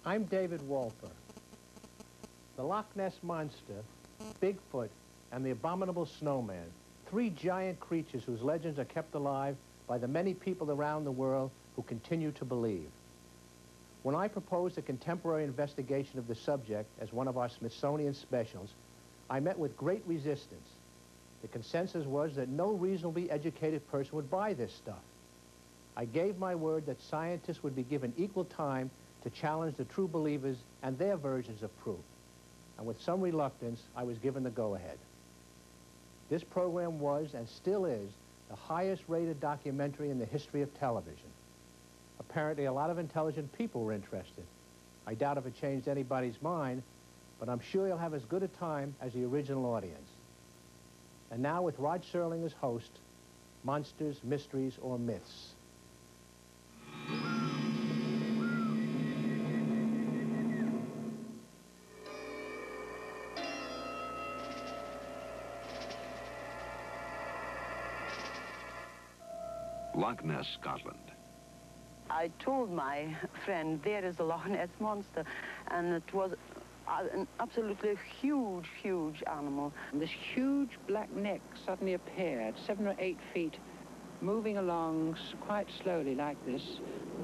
I'm David Walper. The Loch Ness Monster, Bigfoot, and the Abominable Snowman, three giant creatures whose legends are kept alive by the many people around the world who continue to believe. When I proposed a contemporary investigation of the subject as one of our Smithsonian specials, I met with great resistance. The consensus was that no reasonably educated person would buy this stuff. I gave my word that scientists would be given equal time to challenge the true believers and their versions of proof. And with some reluctance, I was given the go-ahead. This program was, and still is, the highest-rated documentary in the history of television. Apparently, a lot of intelligent people were interested. I doubt if it changed anybody's mind, but I'm sure you'll have as good a time as the original audience. And now, with Rod Serling as host, Monsters, Mysteries, or Myths. Loch Ness, Scotland. I told my friend, there is a Loch Ness Monster, and it was an absolutely huge, huge animal. This huge black neck suddenly appeared, 7 or 8 feet, moving along quite slowly like this,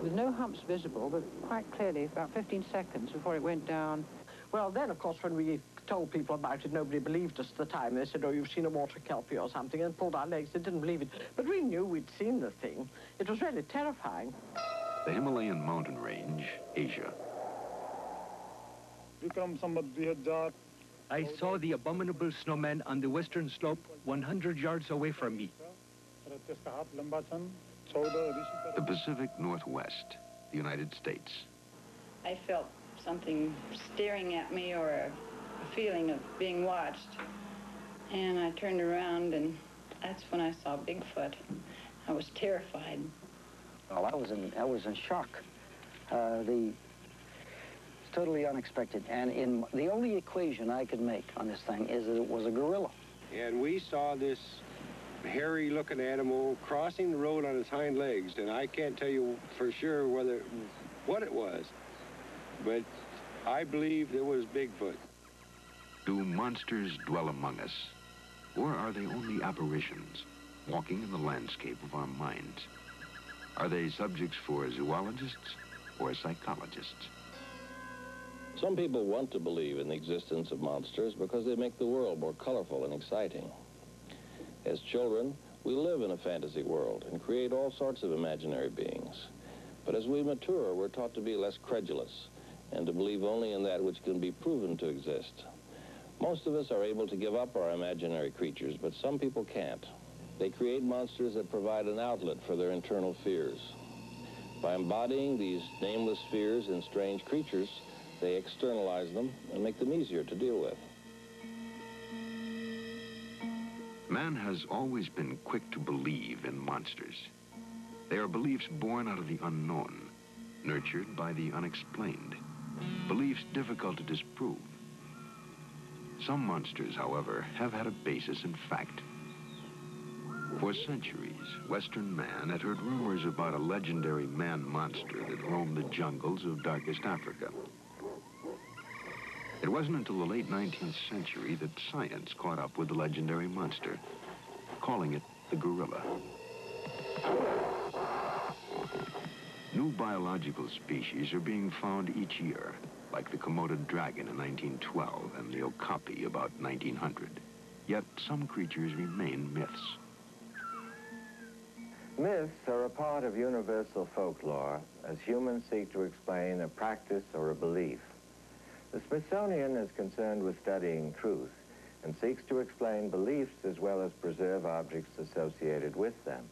with no humps visible, but quite clearly about 15 seconds before it went down. Well, then, of course, when we told people about it, nobody believed us at the time. They said, oh, you've seen a water kelpie or something, and pulled our legs. They didn't believe it. But we knew we'd seen the thing. It was really terrifying. The Himalayan mountain range, Asia. I saw the abominable snowman on the western slope 100 yards away from me. The Pacific Northwest, the United States. I felt something staring at me, or a feeling of being watched. And I turned around, and that's when I saw Bigfoot. I was terrified. Well, I was in shock. It's totally unexpected. And the only equation I could make on this thing is that it was a gorilla. And we saw this hairy-looking animal crossing the road on its hind legs, and I can't tell you for sure what it was, but I believe it was Bigfoot. Do monsters dwell among us, or are they only apparitions, walking in the landscape of our minds? Are they subjects for zoologists or psychologists? Some people want to believe in the existence of monsters because they make the world more colorful and exciting. As children, we live in a fantasy world and create all sorts of imaginary beings. But as we mature, we're taught to be less credulous and to believe only in that which can be proven to exist. Most of us are able to give up our imaginary creatures, but some people can't. They create monsters that provide an outlet for their internal fears. By embodying these nameless fears in strange creatures, they externalize them and make them easier to deal with. Man has always been quick to believe in monsters. They are beliefs born out of the unknown, nurtured by the unexplained, beliefs difficult to disprove. Some monsters, however, have had a basis in fact. For centuries, Western man had heard rumors about a legendary man-monster that roamed the jungles of darkest Africa. It wasn't until the late 19th century that science caught up with the legendary monster, calling it the gorilla. New biological species are being found each year, like the Komodo dragon in 1912 and the okapi about 1900. Yet some creatures remain myths. Myths are a part of universal folklore as humans seek to explain a practice or a belief. The Smithsonian is concerned with studying truth and seeks to explain beliefs as well as preserve objects associated with them.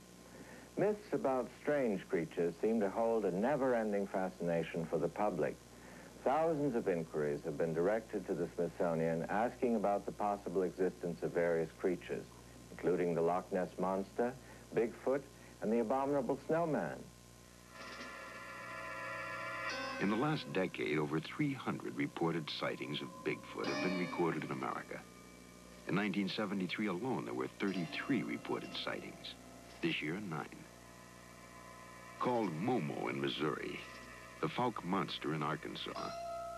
Myths about strange creatures seem to hold a never-ending fascination for the public. Thousands of inquiries have been directed to the Smithsonian asking about the possible existence of various creatures, including the Loch Ness Monster, Bigfoot, and the Abominable Snowman. In the last decade, over 300 reported sightings of Bigfoot have been recorded in America. In 1973 alone, there were 33 reported sightings. This year, 9. Called Momo in Missouri, the Fouke monster in Arkansas,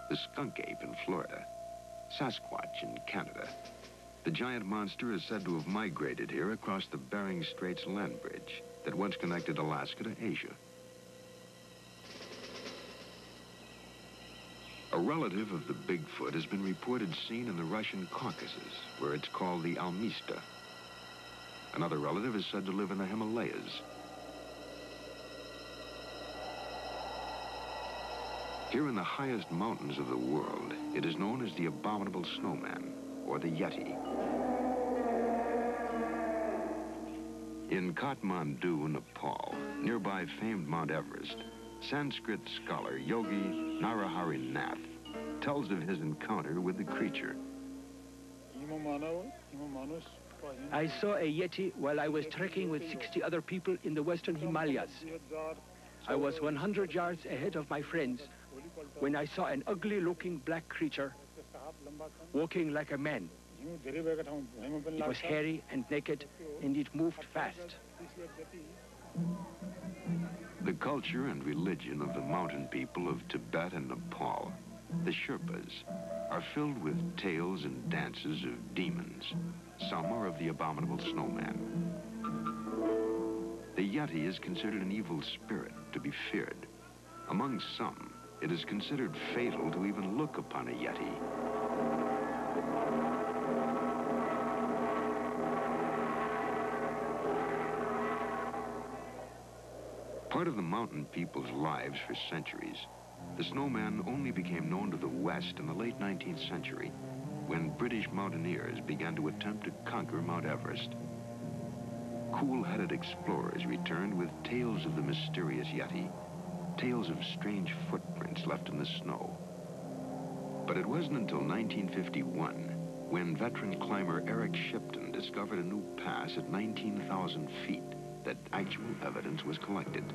the skunk ape in Florida, Sasquatch in Canada. The giant monster is said to have migrated here across the Bering Straits land bridge that once connected Alaska to Asia. A relative of the Bigfoot has been reported seen in the Russian Caucasus, where it's called the Almista. Another relative is said to live in the Himalayas. Here in the highest mountains of the world, it is known as the Abominable Snowman, or the Yeti. In Kathmandu, Nepal, nearby famed Mount Everest, Sanskrit scholar Yogi Narahari Nath tells of his encounter with the creature. I saw a Yeti while I was trekking with 60 other people in the western Himalayas. I was 100 yards ahead of my friends when I saw an ugly-looking black creature walking like a man. It was hairy and naked, and it moved fast. The culture and religion of the mountain people of Tibet and Nepal, the Sherpas, are filled with tales and dances of demons. Some are of the Abominable Snowman. The Yeti is considered an evil spirit to be feared. Among some, it is considered fatal to even look upon a Yeti. Part of the mountain people's lives for centuries, the snowman only became known to the West in the late 19th century, when British mountaineers began to attempt to conquer Mount Everest. Cool-headed explorers returned with tales of the mysterious Yeti, tales of strange footprints left in the snow. But it wasn't until 1951 when veteran climber Eric Shipton discovered a new pass at 19,000 feet that actual evidence was collected.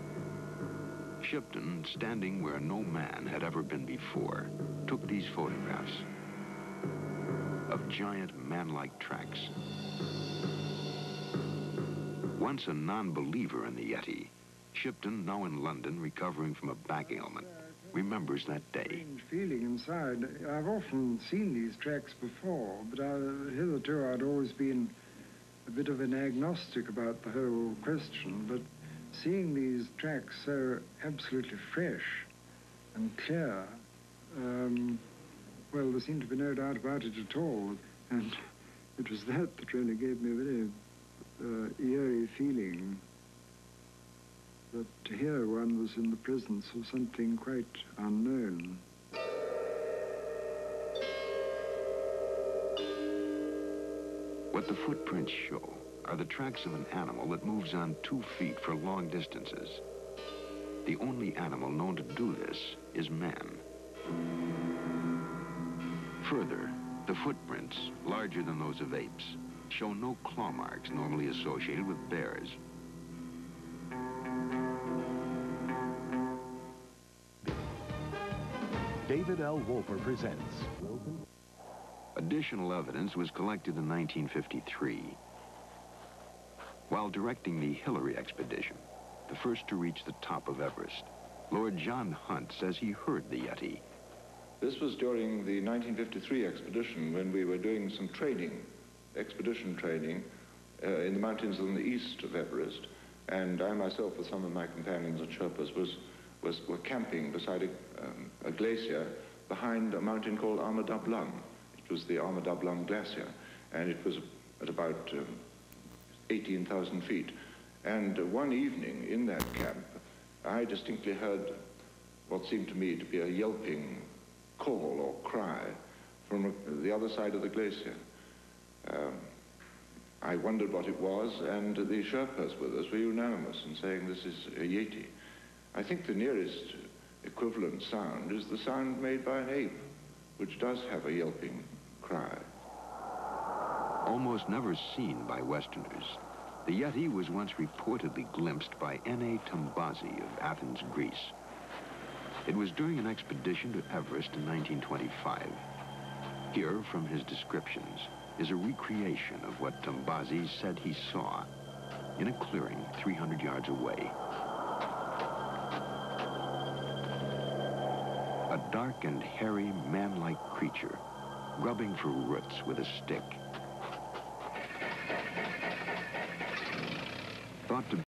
Shipton, standing where no man had ever been before, took these photographs of giant man-like tracks. Once a non-believer in the Yeti, Shipton, now in London recovering from a back ailment, remembers that day. Strange feeling inside. I've often seen these tracks before, but hitherto I'd always been a bit of an agnostic about the whole question, but seeing these tracks so absolutely fresh and clear, well, there seemed to be no doubt about it at all, and it was that really gave me a very eerie feeling that here one was in the presence of something quite unknown. What the footprints show are the tracks of an animal that moves on 2 feet for long distances. The only animal known to do this is man. Further, the footprints, larger than those of apes, show no claw marks normally associated with bears. David L. Wolper presents. Additional evidence was collected in 1953. While directing the Hillary expedition, the first to reach the top of Everest, Lord John Hunt says he heard the Yeti. This was during the 1953 expedition when we were doing some training, expedition training, in the mountains on the east of Everest. And I myself, with some of my companions and Sherpas, were camping beside a glacier behind a mountain called Ama Dablam. It was the Ama Dablam Glacier, and it was at about 18,000 feet. And one evening in that camp, I distinctly heard what seemed to me to be a yelping call or cry from the other side of the glacier. I wondered what it was, and the Sherpas with us were unanimous in saying this is a Yeti. I think the nearest equivalent sound is the sound made by an ape, which does have a yelping cry. Almost never seen by Westerners, the Yeti was once reportedly glimpsed by N.A. Tambazi of Athens, Greece. It was during an expedition to Everest in 1925. Here, from his descriptions, is a recreation of what Tambazi said he saw in a clearing 300 yards away. a dark and hairy man-like creature, grubbing for roots with a stick. Thought to